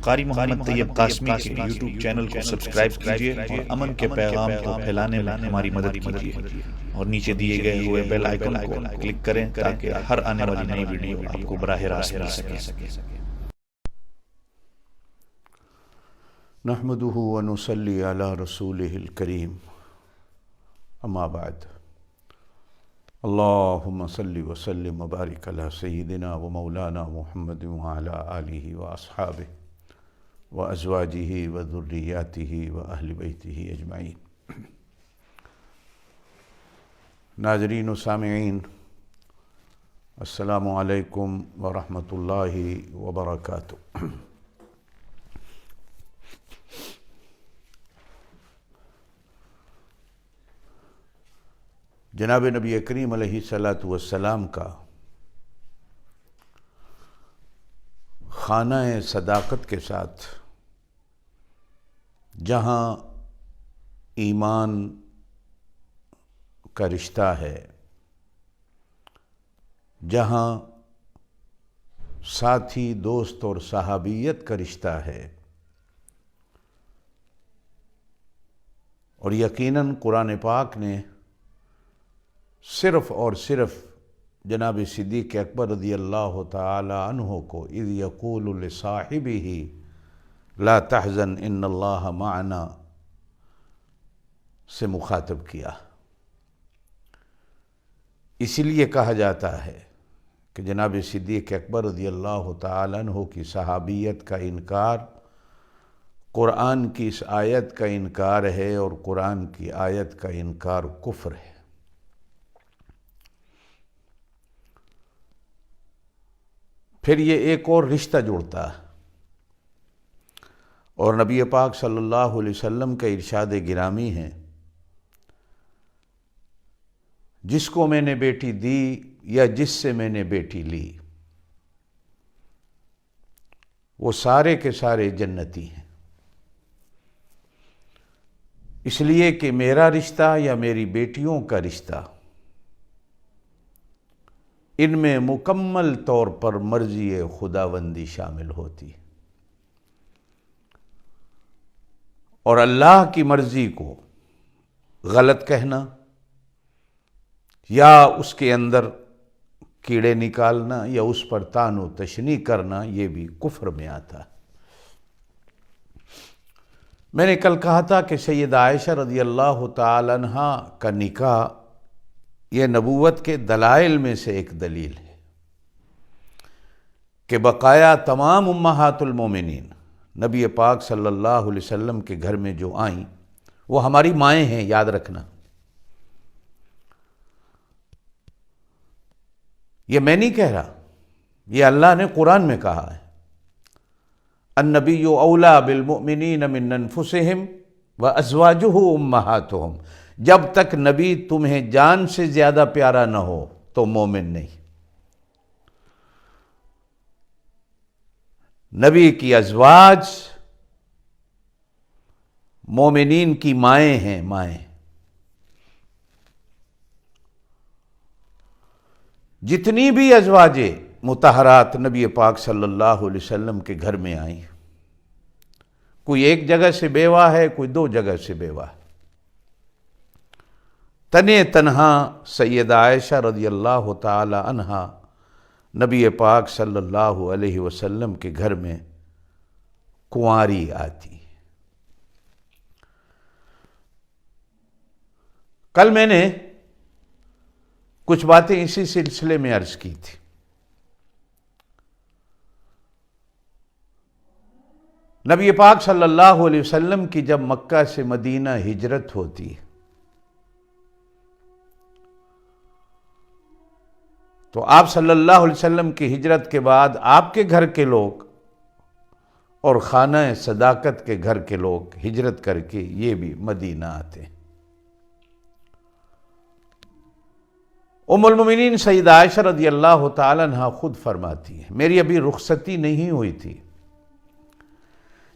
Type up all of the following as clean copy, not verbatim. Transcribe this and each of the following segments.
قاری محمد طیب قاسمی کے YouTube channel کو سبسکرائب کیجیے اور امن کے پیغام کو پھیلانے میں ہماری مدد کیجیے اور نیچے دیے گئے ہوئے بیل آئیکن کو کلک کریں تاکہ ہر آنے والی نئی ویڈیو آپ کو براہ راست مل سکے۔ نحمده ونصلي على رسوله الكريم اما بعد، اللهم صل وسلم وبارك على سيدنا ومولانا محمد وعلى آله وأصحابه وأزواجه وذرياته وأهل بيته أجمعين۔ ناظرین و سامعین، السلام علیکم ورحمۃ اللہ وبرکاتہ۔ جناب نبی کریم علیہ السلام کا خانہ صداقت کے ساتھ جہاں ایمان کا رشتہ ہے، جہاں ساتھی دوست اور صحابیت کا رشتہ ہے، اور یقیناً قرآن پاک نے صرف اور صرف جناب صدیق اکبر رضی اللہ تعالی عنہ کو اذ یقول لصاحبہ لا تحزن ان اللہ معنا سے مخاطب کیا۔ اسی لیے کہا جاتا ہے کہ جناب صدیق اکبر رضی اللہ تعالی عنہ کی صحابیت کا انکار قرآن کی اس آیت کا انکار ہے، اور قرآن کی آیت کا انکار کفر ہے۔ پھر یہ ایک اور رشتہ جڑتا ہے، اور نبی پاک صلی اللہ علیہ وسلم کا ارشاد گرامی ہے، جس کو میں نے بیٹی دی یا جس سے میں نے بیٹی لی وہ سارے کے سارے جنتی ہیں، اس لیے کہ میرا رشتہ یا میری بیٹیوں کا رشتہ ان میں مکمل طور پر مرضی خداوندی شامل ہوتی ہے، اور اللہ کی مرضی کو غلط کہنا یا اس کے اندر کیڑے نکالنا یا اس پر طعن و تشنیع کرنا یہ بھی کفر میں آتا ہے۔ میں نے کل کہا تھا کہ سیدہ عائشہ رضی اللہ تعالی عنہا کا نکاح یہ نبوت کے دلائل میں سے ایک دلیل ہے کہ بقایا تمام امہات المومنین نبی پاک صلی اللہ علیہ وسلم کے گھر میں جو آئیں وہ ہماری مائیں ہیں، یاد رکھنا۔ یہ میں نہیں کہہ رہا، یہ اللہ نے قرآن میں کہا ہے، النبی اولیٰ بالمؤمنین من انفسہم وازواجہ امہاتہم۔ جب تک نبی تمہیں جان سے زیادہ پیارا نہ ہو تو مومن نہیں۔ نبی کی ازواج مومنین کی مائیں ہیں، مائیں۔ جتنی بھی ازواج مطہرات نبی پاک صلی اللہ علیہ وسلم کے گھر میں آئیں، کوئی ایک جگہ سے بیوہ ہے، کوئی دو جگہ سے بیوہ ہے، تنے تنہا سیدہ عائشہ رضی اللہ تعالی عنہا نبی پاک صلی اللہ علیہ وسلم کے گھر میں کنواری آتی۔ کل میں نے کچھ باتیں اسی سلسلے میں عرض کی تھی۔ نبی پاک صلی اللہ علیہ وسلم کی جب مکہ سے مدینہ ہجرت ہوتی ہے تو آپ صلی اللہ علیہ وسلم کی ہجرت کے بعد آپ کے گھر کے لوگ اور خانہ صداقت کے گھر کے لوگ ہجرت کر کے یہ بھی مدینہ آتے ہیں۔ ام المومنین سیدہ عائشہ رضی اللہ تعالی عنہا خود فرماتی ہے، میری ابھی رخصتی نہیں ہوئی تھی،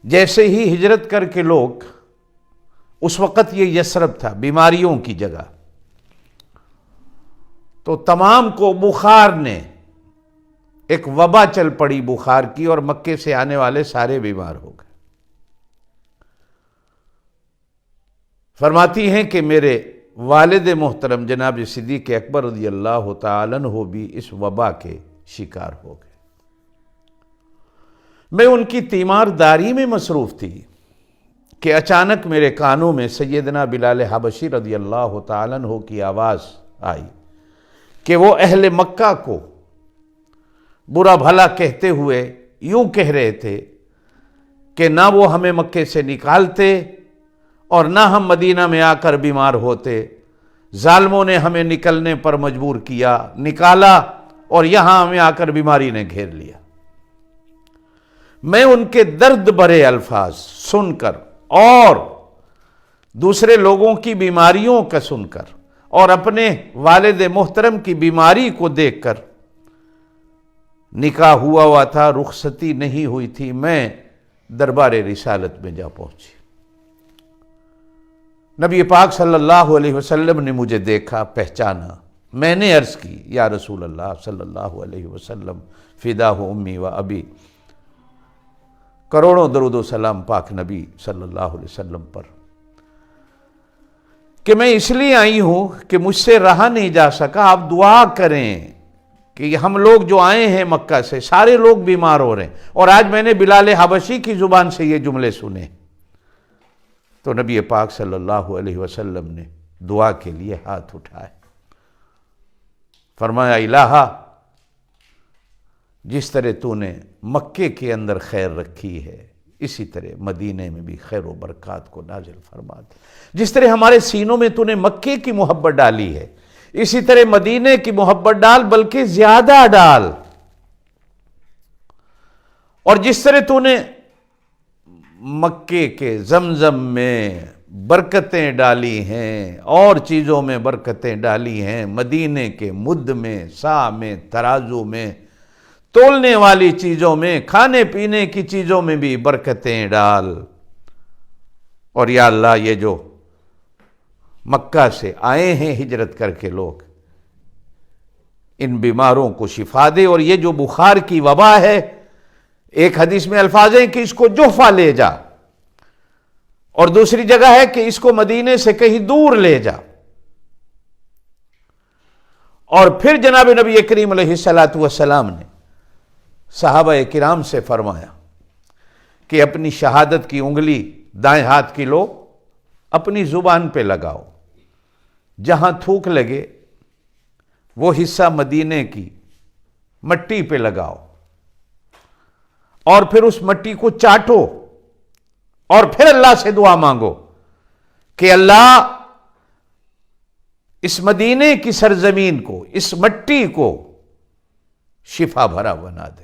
جیسے ہی ہجرت کر کے لوگ، اس وقت یہ یثرب تھا، بیماریوں کی جگہ، تو تمام کو بخار نے ایک وبا چل پڑی بخار کی اور مکے سے آنے والے سارے بیمار ہو گئے۔ فرماتی ہیں کہ میرے والد محترم جناب صدیق اکبر رضی اللہ تعالیٰ عنہ بھی اس وبا کے شکار ہو گئے۔ میں ان کی تیمارداری میں مصروف تھی کہ اچانک میرے کانوں میں سیدنا بلال حبشی رضی اللہ تعالیٰ عنہ کی آواز آئی کہ وہ اہل مکہ کو برا بھلا کہتے ہوئے یوں کہہ رہے تھے کہ نہ وہ ہمیں مکے سے نکالتے اور نہ ہم مدینہ میں آ کر بیمار ہوتے، ظالموں نے ہمیں نکلنے پر مجبور کیا، نکالا اور یہاں ہمیں آ کر بیماری نے گھیر لیا۔ میں ان کے درد بھرے الفاظ سن کر اور دوسرے لوگوں کی بیماریوں کا سن کر اور اپنے والد محترم کی بیماری کو دیکھ کر، نکاح ہوا تھا، رخصتی نہیں ہوئی تھی، میں دربار رسالت میں جا پہنچی۔ نبی پاک صلی اللہ علیہ وسلم نے مجھے دیکھا، پہچانا۔ میں نے عرض کی یا رسول اللہ صلی اللہ علیہ وسلم فداہ امی و ابی، کروڑوں درود و سلام پاک نبی صلی اللہ علیہ وسلم پر، کہ میں اس لیے آئی ہوں کہ مجھ سے رہا نہیں جا سکا، آپ دعا کریں کہ ہم لوگ جو آئے ہیں مکہ سے سارے لوگ بیمار ہو رہے ہیں، اور آج میں نے بلال حبشی کی زبان سے یہ جملے سنے۔ تو نبی پاک صلی اللہ علیہ وسلم نے دعا کے لیے ہاتھ اٹھائے، فرمایا الہا، جس طرح تو نے مکے کے اندر خیر رکھی ہے اسی طرح مدینے میں بھی خیر و برکات کو نازل فرما دے، جس طرح ہمارے سینوں میں تو نے مکے کی محبت ڈالی ہے اسی طرح مدینے کی محبت ڈال، بلکہ زیادہ ڈال، اور جس طرح تو نے مکے کے زمزم میں برکتیں ڈالی ہیں اور چیزوں میں برکتیں ڈالی ہیں، مدینے کے مد میں، سا میں، ترازو میں، تولنے والی چیزوں میں، کھانے پینے کی چیزوں میں بھی برکتیں ڈال، اور یا اللہ یہ جو مکہ سے آئے ہیں ہجرت کر کے لوگ، ان بیماروں کو شفا دے، اور یہ جو بخار کی وبا ہے، ایک حدیث میں الفاظ ہیں کہ اس کو جحفہ لے جا، اور دوسری جگہ ہے کہ اس کو مدینے سے کہیں دور لے جا۔ اور پھر جناب نبی کریم علیہ السلام نے صحابہ کرام سے فرمایا کہ اپنی شہادت کی انگلی دائیں ہاتھ کی لو، اپنی زبان پہ لگاؤ، جہاں تھوک لگے وہ حصہ مدینے کی مٹی پہ لگاؤ، اور پھر اس مٹی کو چاٹو، اور پھر اللہ سے دعا مانگو کہ اللہ اس مدینے کی سرزمین کو، اس مٹی کو شفا بھرا بنا دے۔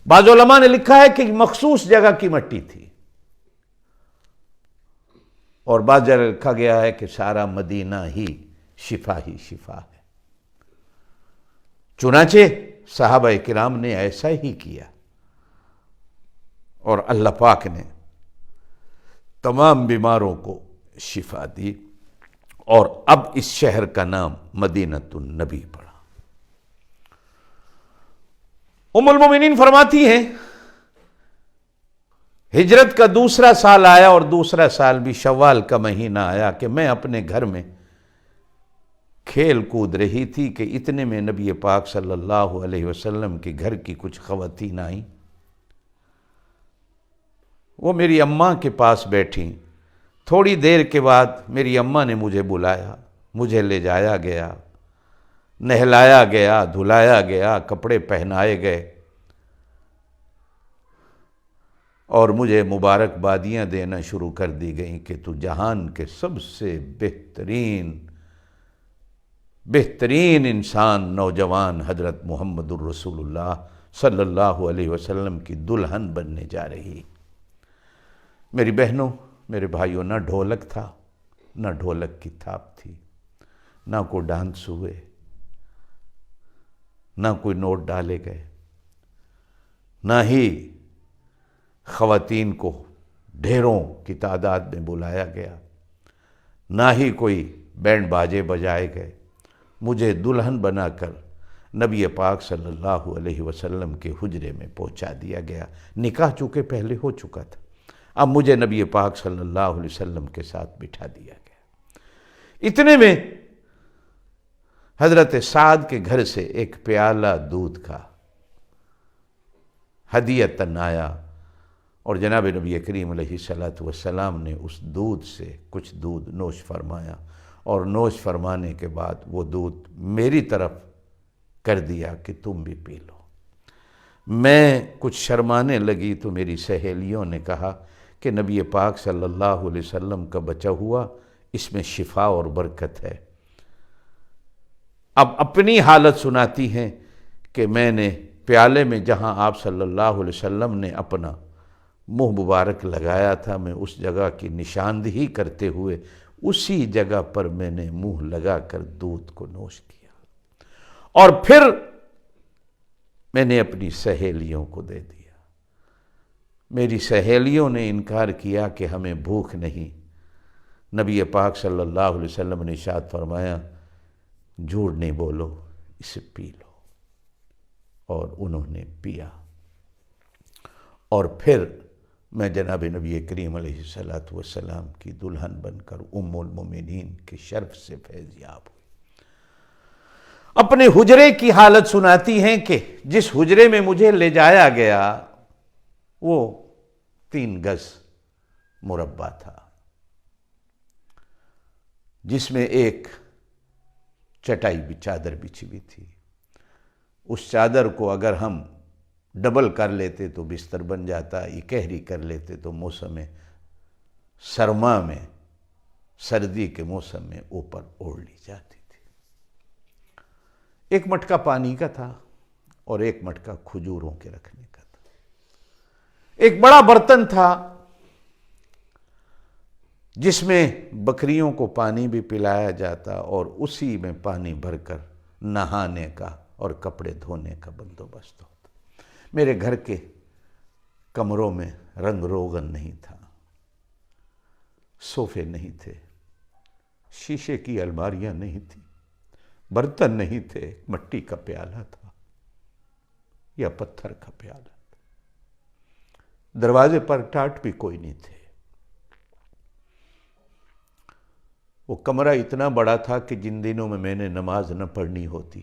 بعض علماء نے لکھا ہے کہ مخصوص جگہ کی مٹی تھی، اور بعض جگہ لکھا گیا ہے کہ سارا مدینہ ہی شفا ہے۔ چنانچہ صحابہ کرام نے ایسا ہی کیا، اور اللہ پاک نے تمام بیماروں کو شفا دی، اور اب اس شہر کا نام مدینۃ النبی پڑا۔ ام المومنین فرماتی ہیں ہجرت کا دوسرا سال آیا، اور دوسرا سال بھی شوال کا مہینہ آیا، کہ میں اپنے گھر میں کھیل کود رہی تھی کہ اتنے میں نبی پاک صلی اللہ علیہ وسلم کے گھر کی کچھ خواتین آئیں، وہ میری اماں کے پاس بیٹھیں۔ تھوڑی دیر کے بعد میری اماں نے مجھے بلایا، مجھے لے جایا گیا، نہلایا گیا، دھلایا گیا، کپڑے پہنائے گئے، اور مجھے مبارکبادیاں دینا شروع کر دی گئیں کہ تو جہان کے سب سے بہترین انسان، نوجوان حضرت محمد الرسول اللہ صلی اللہ علیہ وسلم کی دلہن بننے جا رہی۔ میری بہنوں، میرے بھائیوں، نہ ڈھولک تھا، نہ ڈھولک کی تھاپ تھی، نہ کوئی ڈانس ہوئے، نہ کوئی نوٹ ڈالے گئے، نہ ہی خواتین کو ڈھیروں کی تعداد میں بلایا گیا، نہ ہی کوئی بینڈ باجے بجائے گئے۔ مجھے دلہن بنا کر نبی پاک صلی اللہ علیہ وسلم کے حجرے میں پہنچا دیا گیا۔ نکاح چونکہ پہلے ہو چکا تھا، اب مجھے نبی پاک صلی اللہ علیہ وسلم کے ساتھ بٹھا دیا گیا۔ اتنے میں حضرت سعد کے گھر سے ایک پیالہ دودھ کا ہدیۃً آیا، اور جناب نبی کریم علیہ السلام نے اس دودھ سے کچھ دودھ نوش فرمایا، اور نوش فرمانے کے بعد وہ دودھ میری طرف کر دیا کہ تم بھی پی لو۔ میں کچھ شرمانے لگی تو میری سہیلیوں نے کہا کہ نبی پاک صلی اللہ علیہ وسلم کا بچا ہوا، اس میں شفا اور برکت ہے۔ اب اپنی حالت سناتی ہیں کہ میں نے پیالے میں جہاں آپ صلی اللہ علیہ وسلم نے اپنا منہ مبارک لگایا تھا، میں اس جگہ کی نشاندہی کرتے ہوئے اسی جگہ پر میں نے منہ لگا کر دودھ کو نوش کیا، اور پھر میں نے اپنی سہیلیوں کو دے دیا۔ میری سہیلیوں نے انکار کیا کہ ہمیں بھوک نہیں۔ نبی پاک صلی اللہ علیہ وسلم نے ارشاد فرمایا، جھوٹ نہیں بولو، اسے پی لو، اور انہوں نے پیا۔ اور پھر میں جناب نبی کریم علیہ السلام کی دلہن بن کر ام المومنین کے شرف سے فیض یاب ہوئی۔ اپنے حجرے کی حالت سناتی ہیں کہ جس حجرے میں مجھے لے جایا گیا وہ 3 گز مربع تھا، جس میں ایک چٹائی چادر بچھی ہوئی تھی۔ اس چادر کو اگر ہم ڈبل کر لیتے تو بستر بن جاتا، اکہری کر لیتے تو موسم سرما میں، سردی کے موسم میں اوپر اوڑھ لی جاتی تھی۔ ایک مٹکا پانی کا تھا اور ایک مٹکا کھجوروں کے رکھنے کا تھا۔ ایک بڑا برتن تھا جس میں بکریوں کو پانی بھی پلایا جاتا، اور اسی میں پانی بھر کر نہانے کا اور کپڑے دھونے کا بندوبست ہوتا۔ میرے گھر کے کمروں میں رنگ روغن نہیں تھا، صوفے نہیں تھے، شیشے کی الماریاں نہیں تھیں، برتن نہیں تھے، مٹی کا پیالہ تھا یا پتھر کا پیالہ تھا۔ دروازے پر ٹاٹ بھی کوئی نہیں تھے۔ وہ کمرہ اتنا بڑا تھا کہ جن دنوں میں نے نماز نہ پڑھنی ہوتی،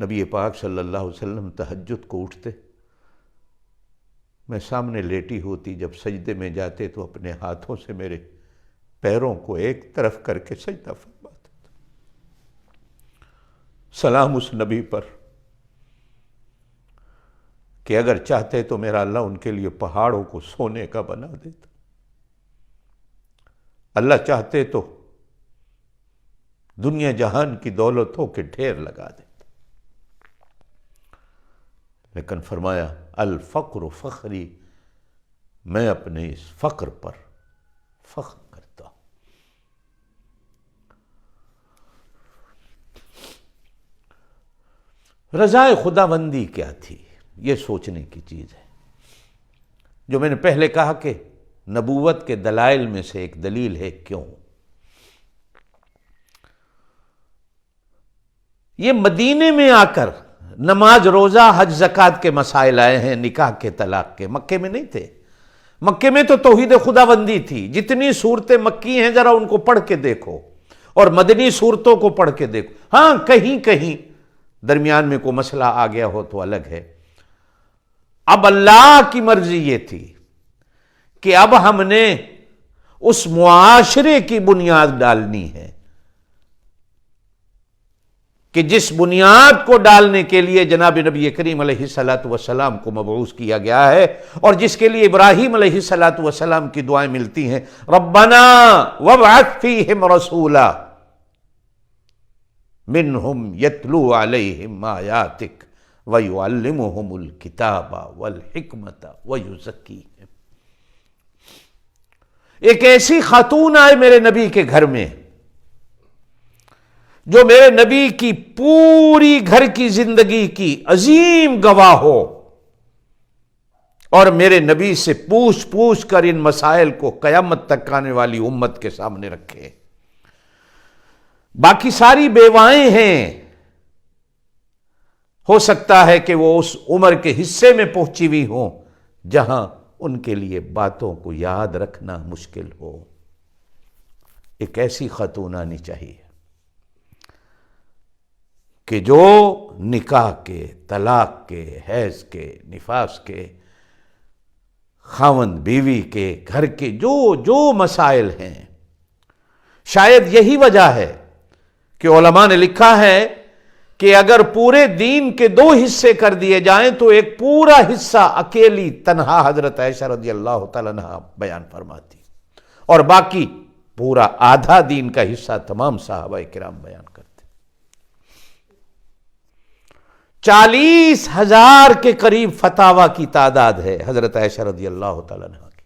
نبی پاک صلی اللہ علیہ وسلم تہجد کو اٹھتے، میں سامنے لیٹی ہوتی، جب سجدے میں جاتے تو اپنے ہاتھوں سے میرے پیروں کو ایک طرف کر کے سجدہ فرماتے تھے۔ سلام اس نبی پر کہ اگر چاہتے تو میرا اللہ ان کے لیے پہاڑوں کو سونے کا بنا دیتا، اللہ چاہتے تو دنیا جہان کی دولتوں کے ڈھیر لگا دیتا، لیکن فرمایا الفقر فخری، میں اپنے اس فقر پر فخر کرتا ہوں۔ رضائے خداوندی کیا تھی، یہ سوچنے کی چیز ہے۔ جو میں نے پہلے کہا کہ نبوت کے دلائل میں سے ایک دلیل ہے کیوں۔ یہ مدینے میں آ کر نماز، روزہ، حج، زکوٰۃ کے مسائل آئے ہیں، نکاح کے، طلاق کے۔ مکے میں نہیں تھے۔ مکے میں تو توحید خداوندی تھی۔ جتنی صورتیں مکی ہیں ذرا ان کو پڑھ کے دیکھو، اور مدنی صورتوں کو پڑھ کے دیکھو۔ ہاں کہیں کہیں درمیان میں کوئی مسئلہ آ گیا ہو تو الگ ہے۔ اب اللہ کی مرضی یہ تھی کہ اب ہم نے اس معاشرے کی بنیاد ڈالنی ہے کہ جس بنیاد کو ڈالنے کے لیے جناب نبی کریم علیہ السلام کو مبعوث کیا گیا ہے، اور جس کے لیے ابراہیم علیہ السلام کی دعائیں ملتی ہیں، ربنا وابعث فیہم رسولا منہم یتلو علیہم آیاتک ویعلمہم الکتاب والحکمت ویزکیہم۔ ایک ایسی خاتون آئے میرے نبی کے گھر میں جو میرے نبی کی پوری گھر کی زندگی کی عظیم گواہ ہو، اور میرے نبی سے پوچھ پوچھ کر ان مسائل کو قیامت تک آنے والی امت کے سامنے رکھے۔ باقی ساری بیوائیں ہیں، ہو سکتا ہے کہ وہ اس عمر کے حصے میں پہنچی ہوئی ہوں جہاں ان کے لیے باتوں کو یاد رکھنا مشکل ہو۔ ایک ایسی خاتون آنی چاہیے کہ جو نکاح کے، طلاق کے، حیض کے، نفاس کے، خاوند بیوی کے، گھر کے جو مسائل ہیں، شاید یہی وجہ ہے کہ علماء نے لکھا ہے کہ اگر پورے دین کے 2 حصے کر دیے جائیں تو ایک پورا حصہ اکیلی تنہا حضرت عائشہ رضی اللہ تعالیٰ عنہا بیان فرماتی، اور باقی پورا آدھا دین کا حصہ تمام صحابہ کرام بیان کرتے۔ 40,000 کے قریب فتاوی کی تعداد ہے حضرت عائشہ رضی اللہ تعالیٰ عنہا کی۔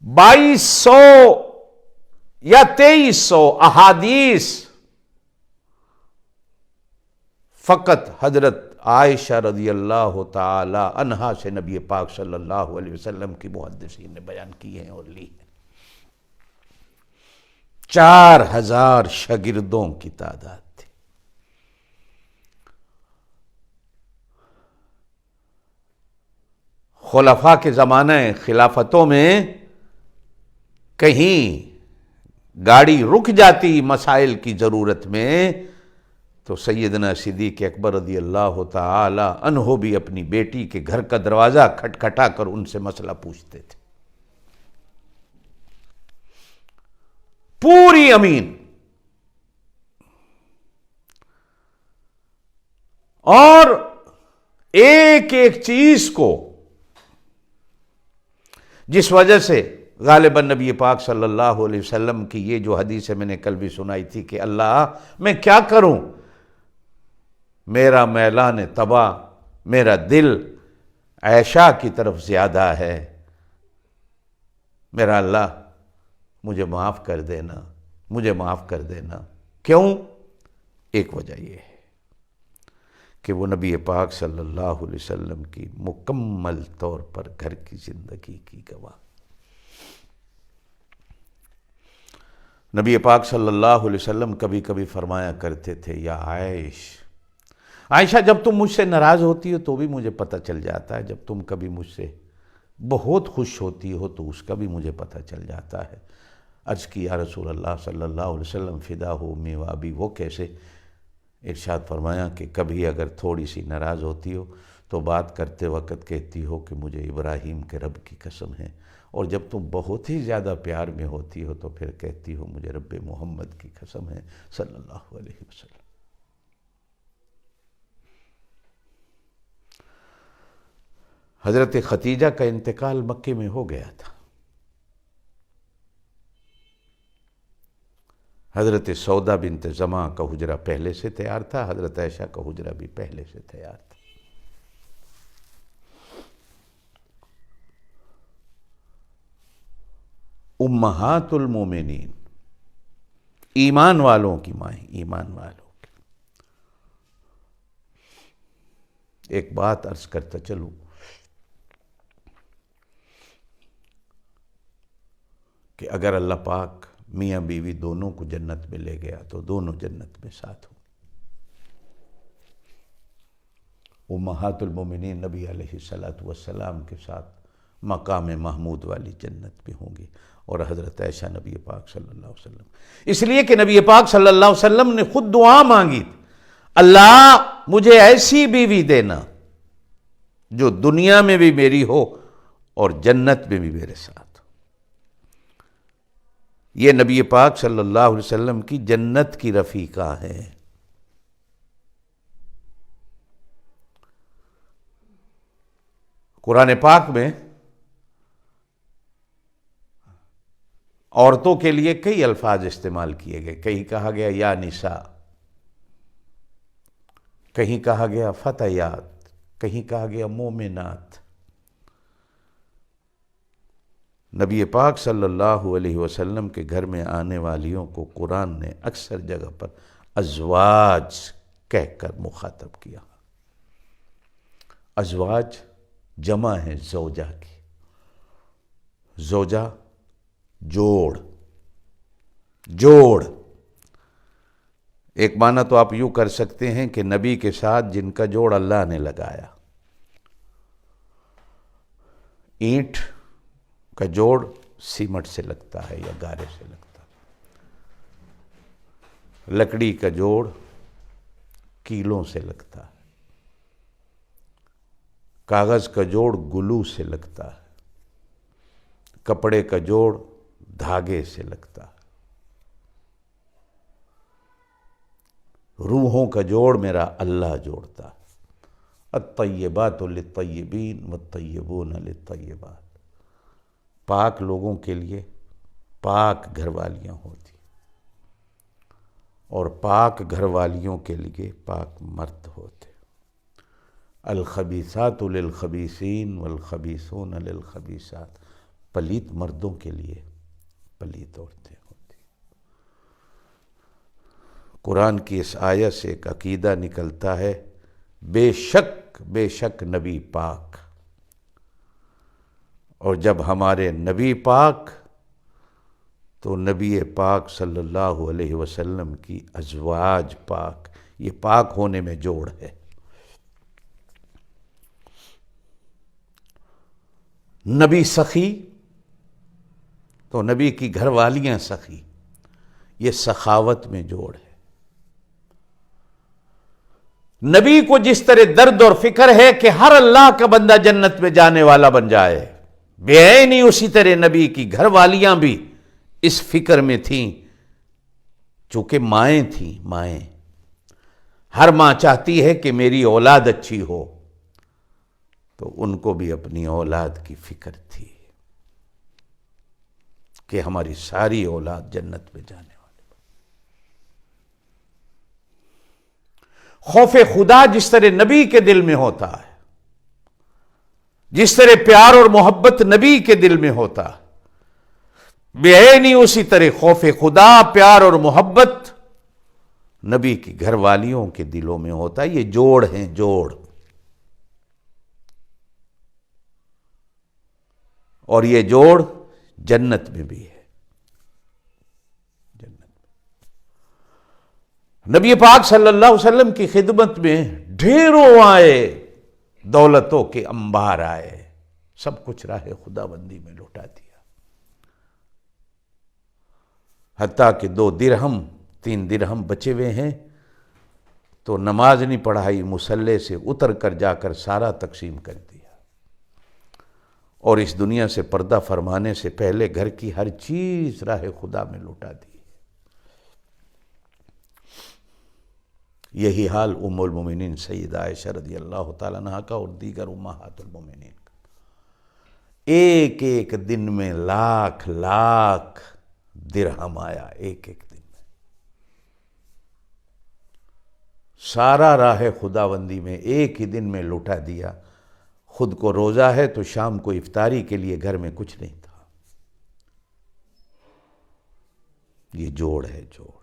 2200 یا 2300 احادیث فقط حضرت عائشہ رضی اللہ تعالی عنہا سے نبی پاک صلی اللہ علیہ وسلم کی محدثین نے بیان کی ہیں اور لی ہیں۔ 4000 شاگردوں کی تعداد تھی۔ خلفاء کے زمانہ خلافتوں میں کہیں گاڑی رک جاتی مسائل کی ضرورت میں تو سیدنا صدیق اکبر رضی اللہ تعالی عنہ بھی اپنی بیٹی کے گھر کا دروازہ کھٹکھٹا کر ان سے مسئلہ پوچھتے تھے۔ پوری امین اور ایک ایک چیز کو، جس وجہ سے غالباً نبی پاک صلی اللہ علیہ وسلم کی یہ جو حدیث ہے میں نے کل بھی سنائی تھی کہ اللہ میں کیا کروں، میرا میلان طبع، میرا دل عائشہ کی طرف زیادہ ہے، میرا اللہ مجھے معاف کر دینا، مجھے معاف کر دینا۔ کیوں؟ ایک وجہ یہ ہے کہ وہ نبی پاک صلی اللہ علیہ وسلم کی مکمل طور پر گھر کی زندگی کی گواہ۔ نبی پاک صلی اللہ علیہ وسلم کبھی کبھی فرمایا کرتے تھے، یا عائشہ جب تم مجھ سے ناراض ہوتی ہو تو بھی مجھے پتہ چل جاتا ہے، جب تم کبھی مجھ سے بہت خوش ہوتی ہو تو اس کا بھی مجھے پتہ چل جاتا ہے۔ عرض کی یا رسول اللہ صلی اللہ علیہ وسلم فدا ہو امی و ابی، وہ کیسے؟ ارشاد فرمایا کہ کبھی اگر تھوڑی سی ناراض ہوتی ہو تو بات کرتے وقت کہتی ہو کہ مجھے ابراہیم کے رب کی قسم ہے، اور جب تم بہت ہی زیادہ پیار میں ہوتی ہو تو پھر کہتی ہو مجھے رب محمد کی قسم ہے صلی اللہ علیہ وسلم۔ حضرت ختیجہ کا انتقال مکے میں ہو گیا تھا۔ حضرت سودا بنت زمع کا حجرہ پہلے سے تیار تھا، حضرت عائشہ کا حجرہ بھی پہلے سے تیار تھا۔ امہات المومنین، ایمان والوں کی مائیں، ایمان والوں کی۔ ایک بات عرض کرتا چلوں کہ اگر اللہ پاک میاں بیوی دونوں کو جنت میں لے گیا تو دونوں جنت میں ساتھ ہوں۔ امہات المومنین نبی علیہ السلام کے ساتھ مقام محمود والی جنت میں ہوں گی، اور حضرت عائشہ نبی پاک صلی اللہ علیہ وسلم، اس لیے کہ نبی پاک صلی اللہ علیہ وسلم نے خود دعا مانگی، اللہ مجھے ایسی بیوی دینا جو دنیا میں بھی میری ہو اور جنت میں بھی میرے ساتھ۔ یہ نبی پاک صلی اللہ علیہ وسلم کی جنت کی رفیقہ ہے۔ قرآن پاک میں عورتوں کے لیے کئی الفاظ استعمال کیے گئے، کہیں کہا گیا یا نساء، کہیں کہا گیا فتیات، کہیں کہا گیا مومنات۔ نبی پاک صلی اللہ علیہ وسلم کے گھر میں آنے والیوں کو قرآن نے اکثر جگہ پر ازواج کہہ کر مخاطب کیا۔ ازواج جمع ہے زوجہ کی، زوجہ جوڑ، ایک معنی تو آپ یوں کر سکتے ہیں کہ نبی کے ساتھ جن کا جوڑ اللہ نے لگایا. اینٹ کا جوڑ سیمنٹ سے لگتا ہے یا گارے سے لگتا ہے. لکڑی کا جوڑ کیلوں سے لگتا ہے. کاغذ کا جوڑ گلو سے لگتا ہے. کپڑے کا جوڑ دھاگے سے لگتا ہے. روحوں کا جوڑ میرا اللہ جوڑتا ہے. الطیبات للطیبین والطیبون للطیبات. پاک لوگوں کے لیے پاک گھر والیاں ہوتی اور پاک گھر والیوں کے لیے پاک مرد ہوتے. الخبیثات للخبیثین والخبیثون للخبیثات. پلیت مردوں کے لیے پلیت عورتیں ہوتی. قرآن کی اس آیت سے ایک عقیدہ نکلتا ہے بے شک نبی پاک. اور جب ہمارے نبی پاک تو نبی پاک صلی اللہ علیہ وسلم کی ازواج پاک. یہ پاک ہونے میں جوڑ ہے. نبی سخی تو نبی کی گھر والیاں سخی. یہ سخاوت میں جوڑ ہے. نبی کو جس طرح درد اور فکر ہے کہ ہر اللہ کا بندہ جنت میں جانے والا بن جائے، بے عینی اسی طرح نبی کی گھر والیاں بھی اس فکر میں تھیں. چونکہ مائیں تھیں. مائیں، ہر ماں چاہتی ہے کہ میری اولاد اچھی ہو، تو ان کو بھی اپنی اولاد کی فکر تھی کہ ہماری ساری اولاد جنت میں جانے والے. خوف خدا جس طرح نبی کے دل میں ہوتا ہے، جس طرح پیار اور محبت نبی کے دل میں ہوتا ہے، بے عینی اسی طرح خوف خدا، پیار اور محبت نبی کی گھر والیوں کے دلوں میں ہوتا ہے. یہ جوڑ ہیں، جوڑ. اور یہ جوڑ جنت میں بھی ہے. جنت میں نبی پاک صلی اللہ علیہ وسلم کی خدمت میں ڈھیروں آئے، دولتوں کے انبار آئے، سب کچھ راہ خدا بندی میں لوٹا دیا. حتیٰ کہ 2 درہم 3 درہم بچے ہوئے ہیں تو نماز نہیں پڑھائی، مصلے سے اتر کر جا کر سارا تقسیم کر دیا. اور اس دنیا سے پردہ فرمانے سے پہلے گھر کی ہر چیز راہ خدا میں لوٹا دی. یہی حال ام المومنین سیدہ عائشہ رضی اللہ تعالیٰ عنہا کا اور دیگر امہات المومنین کا. ایک ایک دن میں لاکھ درہم آیا. ایک ایک دن میں سارا راہ خداوندی میں ایک ہی دن میں لوٹا دیا. خود کو روزہ ہے تو شام کو افطاری کے لیے گھر میں کچھ نہیں تھا. یہ جوڑ ہے، جوڑ.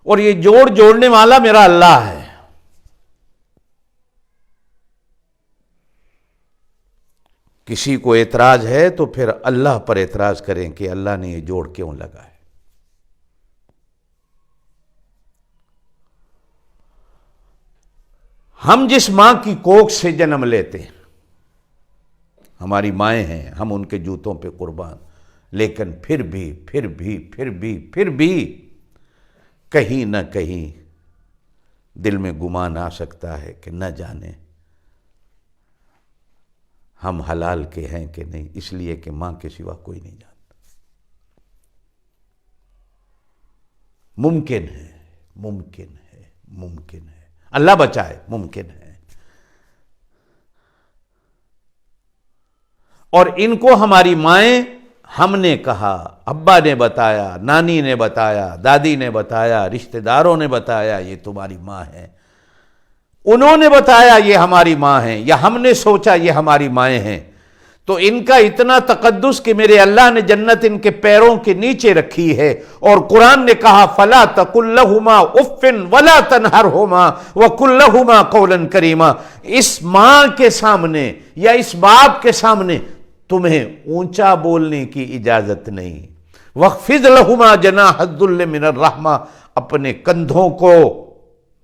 اور یہ جوڑ جوڑنے والا میرا اللہ ہے. کسی کو اعتراض ہے تو پھر اللہ پر اعتراض کریں کہ اللہ نے یہ جوڑ کیوں لگائے. ہم جس ماں کی کوکھ سے جنم لیتے ہیں، ہماری مائیں ہیں، ہم ان کے جوتوں پہ قربان، لیکن پھر بھی کہیں نہ کہیں دل میں گمان آ سکتا ہے کہ نہ جانے ہم حلال کے ہیں کہ نہیں، اس لیے کہ ماں کے سوا کوئی نہیں جانتا. ممکن ہے اللہ بچائے، ممکن ہے. اور ان کو ہماری مائیں، ہم نے کہا، ابا نے بتایا، نانی نے بتایا، دادی نے بتایا، رشتہ داروں نے بتایا یہ تمہاری ماں ہے. انہوں نے بتایا یہ ہماری ماں ہیں، یا ہم نے سوچا یہ ہماری مائیں ہیں. تو ان کا اتنا تقدس کہ میرے اللہ نے جنت ان کے پیروں کے نیچے رکھی ہے. اور قرآن نے کہا فَلَا تَقُلْ لَهُمَا أُفٍّ وَلَا تَنْهَرْهُمَا وَقُلْ لَهُمَا قَوْلًا كَرِيمًا. اس ماں کے سامنے یا اس باپ کے سامنے تمہیں اونچا بولنے کی اجازت نہیں. وَاخْفِضْ لَهُمَا جَنَاحَ الذُّلِّ مِنَ الرَّحْمَةِ، اپنے کندھوں کو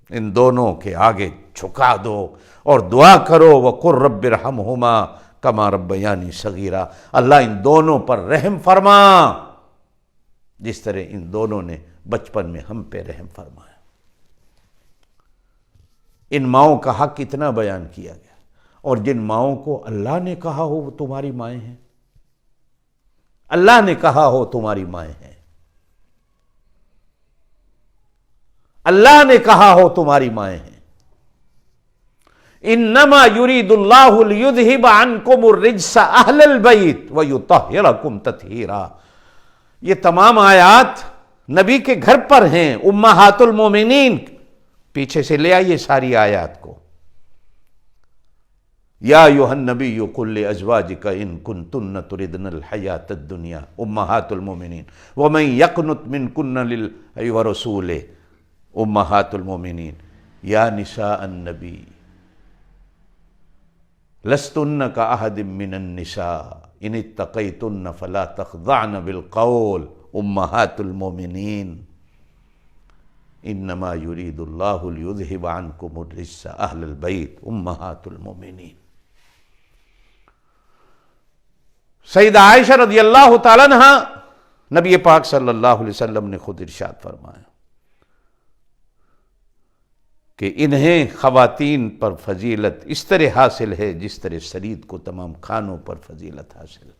ان دونوں کے آگے جھکا دو اور دعا کرو وَقُلْ رَبِّ ارْحَمْهُمَا كَمَا رَبَّيَانِي صَغِيرًا، اللہ ان دونوں پر رحم فرما جس طرح ان دونوں نے بچپن میں ہم پہ رحم فرمایا۔ ان ماؤں کا حق اتنا بیان کیا گیا، اور جن ماؤں کو اللہ نے کہا ہو وہ تمہاری مائیں ہیں، اللہ نے کہا ہو تمہاری مائیں ہیں، اللہ نے کہا ہو تمہاری مائیں ہیں، انما یرید اللہ لیذہب عنکم الرجس اہل البیت ویطہرکم تطہیرا۔ یہ تمام آیات نبی کے گھر پر ہیں، امہات المومنین، پیچھے سے لے آئیے ساری آیات کو۔ یا ایھا النبی قل لازواجک ان کنتن تردن الحیاۃ الدنیا امہات المومنین ومن یقنط منکن للہ ورسولہ امہات المومنین یا نساء النبی لستن کاحد من النساء ان اتقیتن فلا تخضعن بالقول امہات المومنین انما یرید اللہ لیذہب عنکم الرجس اہل البیت امہات المومنین۔ سیدہ عائشہ رضی اللہ تعالیٰ عنہ، نبی پاک صلی اللہ علیہ وسلم نے خود ارشاد فرمایا کہ انہیں خواتین پر فضیلت اس طرح حاصل ہے جس طرح سرید کو تمام کھانوں پر فضیلت حاصل ہے۔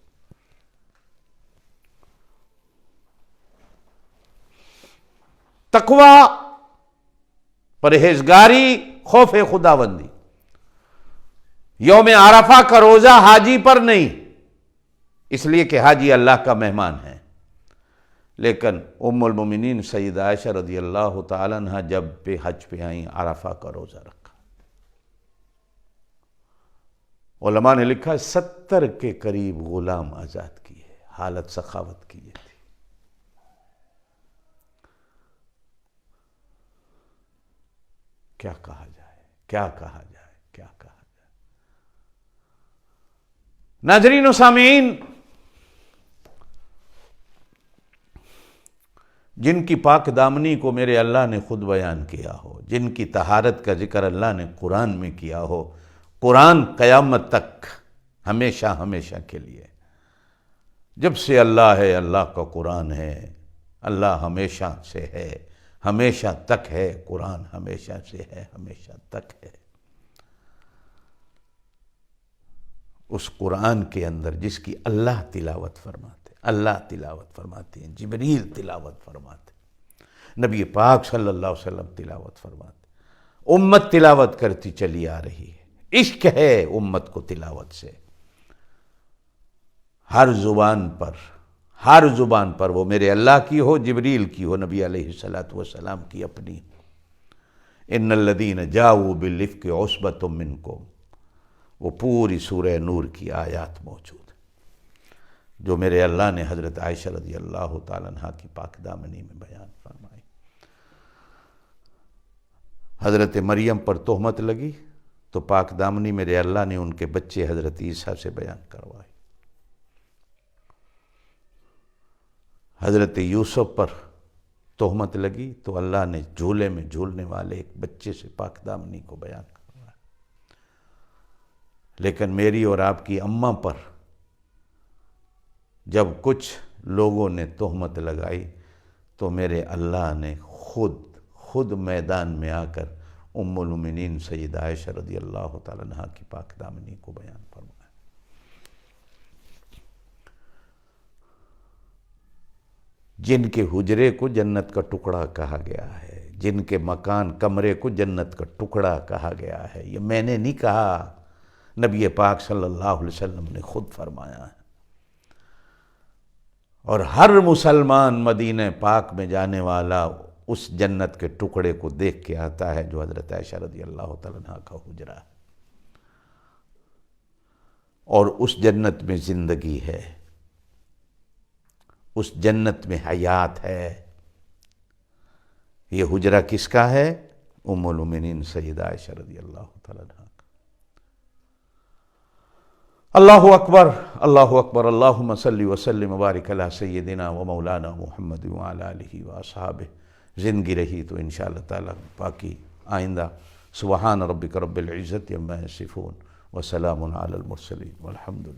تقوی، پرہیزگاری، خوف خداوندی۔ یوم عرفہ کا روزہ حاجی پر نہیں، اس لیے کہ حاجی اللہ کا مہمان ہے، لیکن ام المومنین سیدہ عائشہ رضی اللہ تعالیٰ عنہ جب حج پہ آئیں عرفہ کا روزہ رکھا۔ علماء نے لکھا 70 کے قریب غلام آزاد کیے، حالت سخاوت کی تھی۔ کیا کہا جائے، کیا کہا جائے، کیا کہا جائے۔ ناظرین و سامعین، جن کی پاک دامنی کو میرے اللہ نے خود بیان کیا ہو، جن کی طہارت کا ذکر اللہ نے قرآن میں کیا ہو، قرآن قیامت تک ہمیشہ ہمیشہ کے لیے، جب سے اللہ ہے اللہ کا قرآن ہے، اللہ ہمیشہ سے ہے، ہمیشہ تک ہے، قرآن ہمیشہ سے ہے، ہمیشہ تک ہے۔ اس قرآن کے اندر جس کی اللہ تلاوت فرماتے، اللہ تلاوت فرماتے ہیں، جبریل تلاوت فرماتے، نبی پاک صلی اللہ علیہ وسلم تلاوت فرماتے، امت تلاوت کرتی چلی آ رہی ہے۔ عشق ہے امت کو تلاوت سے، ہر زبان پر وہ میرے اللہ کی ہو، جبریل کی ہو، نبی علیہ السلام کی اپنی۔ ان الذین جاؤوا بالافک عصبۃ منکم، وہ پوری سورہ نور کی آیات موجود ہیں جو میرے اللہ نے حضرت عائشہ رضی اللہ تعالیٰ عنہ کی پاک دامنی میں بیان فرمائی۔ حضرت مریم پر تہمت لگی تو پاک دامنی میرے اللہ نے ان کے بچے حضرت عیسیٰ سے بیان کروائے۔ حضرت یوسف پر تہمت لگی تو اللہ نے جھولے میں جھولنے والے ایک بچے سے پاک دامنی کو بیان کروایا۔ لیکن میری اور آپ کی اماں پر جب کچھ لوگوں نے تہمت لگائی تو میرے اللہ نے خود میدان میں آ کر ام المومنین سیدہ عائشہ رضی اللہ تعالیٰ عنہ کی پاک دامنی کو بیان فرمایا۔ جن کے حجرے کو جنت کا ٹکڑا کہا گیا ہے، جن کے مکان کمرے کو جنت کا ٹکڑا کہا گیا ہے، یہ میں نے نہیں کہا، نبی پاک صلی اللہ علیہ وسلم نے خود فرمایا ہے۔ اور ہر مسلمان مدینہ پاک میں جانے والا اس جنت کے ٹکڑے کو دیکھ کے آتا ہے جو حضرت عائشہ رضی اللہ تعالیٰ عنہ کا حجرہ ہے، اور اس جنت میں زندگی ہے، اس جنت میں حیات ہے۔ یہ حجرہ کس کا ہے؟ ام المومنین سیدہ عائشہ رضی اللہ تعالیٰ عنہ کا۔ اللہ اکبر، اللہ اکبر، اللہم صلی وسلم وبارک علی سیدنا و مولانا محمد وعلی آلہ واصحابہ. زندگی رہی تو انشاءاللہ تعالی باقی آئندہ. سبحان ربک رب العزت عما یصفون وسلام علی المرسلین والحمد للہ.